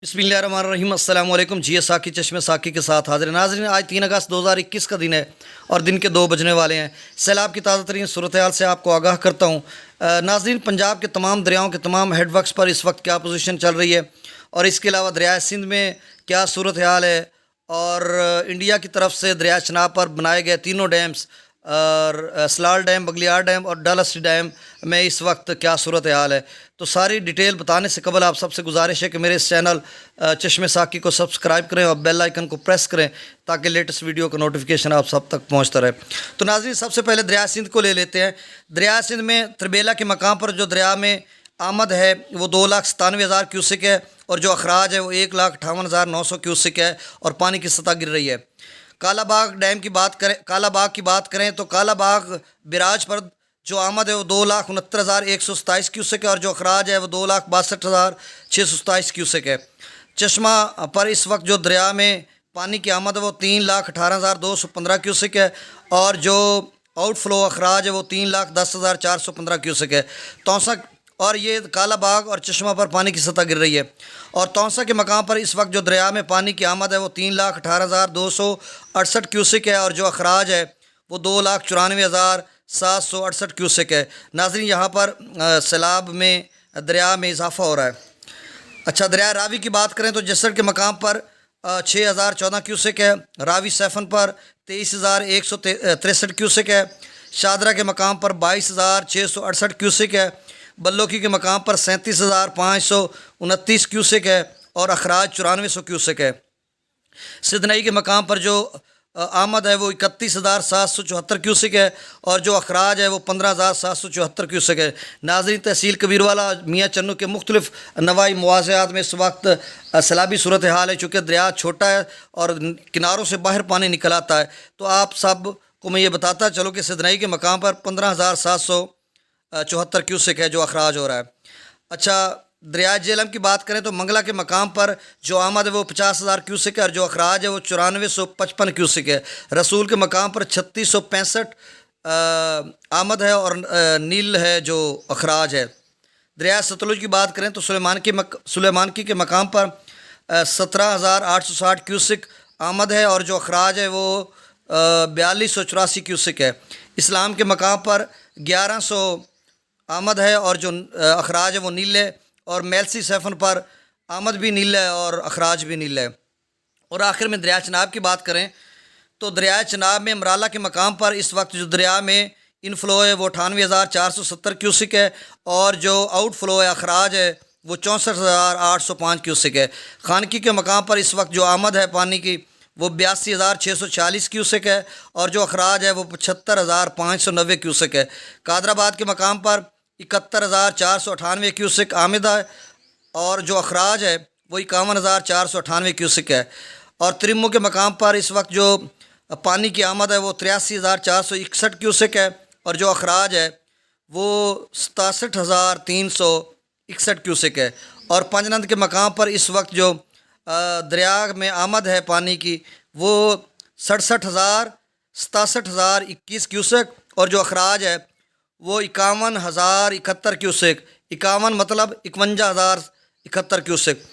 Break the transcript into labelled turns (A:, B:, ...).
A: बिस्मिल्लाहिर्रहमानिर्रहीम। अस्सलाम वालेकुम। जी साकी चश्मे साकी के साथ हाजिर नाज़रीन। आज 3 अगस्त 2021 का दिन है और दिन के 2 बजने वाले हैं। सैलाब की ताज़ा तरीन सूरत हाल से आपको आगाह करता हूँ। नाज़रीन, पंजाब के तमाम दरियाओं के तमाम हेडवर्क्स पर इस वक्त क्या पोजीशन चल रही है और इसके अलावा दरिया सिंध में क्या सूरत हाल है, और इंडिया की तरफ से दरिया चनाब पर बनाए गए तीनों डैम्स और सलाल डैम, बगलियार डैम और डलहौसी डैम में इस वक्त क्या सूरत हाल है, तो सारी डिटेल बताने से कबल आप सबसे गुजारिश है कि मेरे इस चैनल चश्मे साकी को सब्सक्राइब करें और बेल आइकन को प्रेस करें ताकि लेटेस्ट वीडियो का नोटिफिकेशन आप सब तक पहुंचता रहे। तो नाज़रीन, सबसे पहले दरिया सिंध को ले लेते हैं। दरिया सिंध में त्रिबेला के मकाम पर जो दरिया में आमद है वो 2,97,000 क्यूसिक है और जो अखराज है वो 1,58,900 क्यूसिक है और पानी की सतह गिर रही है। कालाबाग डैम की बात करें, कालाबाग की बात करें तो कालाबाग बिराज पर जो आमद है वो 2,69,127 क्यूसेक है और जो अखराज है वो 2,62,627 क्यूसेक है। चश्मा पर इस वक्त जो दरिया में पानी की आमद है वो 3,18,215 क्यूसेक है और जो आउटफ्लो अखराज है वो 3,10,415 क्यूसेक है। तौसा और ये कालाबाग और चश्मा पर पानी की सतह गिर रही है। और तौसा के मकाम पर इस वक्त जो दरिया में पानी की आमद है वो 3,18,268 क्यूसेक है और जो अखराज है वो 2,94,768 क्यूसेक है। नाज़रीन, यहाँ पर सैलाब में दरिया में इजाफा हो रहा है। अच्छा, दरिया रावी की बात करें तो जसर के मकाम पर 6,014 क्यूसेक है। रावी सैफन पर 23,163 क्यूसेक है। शादरा के मकाम पर 22,668 क्यूसेक है। बल्लोकी के मकाम पर 37,529 क्यूसेक है और अखराज 9400 क्यूसेक है। सिदनई के मकाम पर जो आमद है वो 31,774 क्यूसेक है और जो अखराज है वो 15,774 क्यूसेक है। नाज़रीन, तहसील कबीरवाला मियाँ चन्नू के मुख्तलिफ नवाई मुआज़ात में इस वक्त सैलाबी सूरत हाल है। चूँकि दरिया छोटा है और किनारों से बाहर पानी निकल आता है, तो आप सब को मैं ये बताता चलो कि सिदनई के मकाम पर 15,774 क्यूसेक है जो अखराज हो रहा है। अच्छा, दरिया जेलम की बात करें तो मंगला के मकाम पर जो आमद है वो 50,000 क्यूसेक है और जो अखराज है वो 9455 क्यूसेक है। रसूल के मकाम पर 3665 आमद है और नील है जो अखराज है। दरिया सतलुज की बात करें तो सुलेमानकी के मकाम पर 17,860 क्यूसेक आमद है और जो अखराज है वो 4,284 क्यूसेक है। इस्लाम के मकाम पर 1,100 आमद है और जो अखराज है वो नील है और मेलसी सैफन पर आमद भी नील है और अखराज भी नील है। और आखिर में दरिया चनाब की बात करें तो दरिया चनाब में मराला के मकाम पर इस वक्त जो दरिया में इनफ्लो है वो 98,470 क्यूसिक है और जो आउटफ्लो है अखराज है वो 64,805 क्यूसिक है। खानकी के मकाम पर इस वक्त जो आमद है पानी की वो 82,640 क्यूसिक है और जो अखराज है वो 75,590 क्यूसिक है। कादराबाद के मकाम पर 71,498 क्यूसिक आमद है और जो अखराज है वो 51,498 क्यूसिक है। और त्रिमो के मकाम पर इस वक्त जो पानी की आमद है वो 83,461 क्यूसिक है और जो अखराज है वो 67,361 क्यूसिक है। और पंजनंद के मकाम पर इस वक्त जो दरिया में आमद है पानी की वो 67,021 क्यूसेक और जो अखराज है वो 51,071 क्यूसेक। 51 मतलब 51,071 क्यूसेक।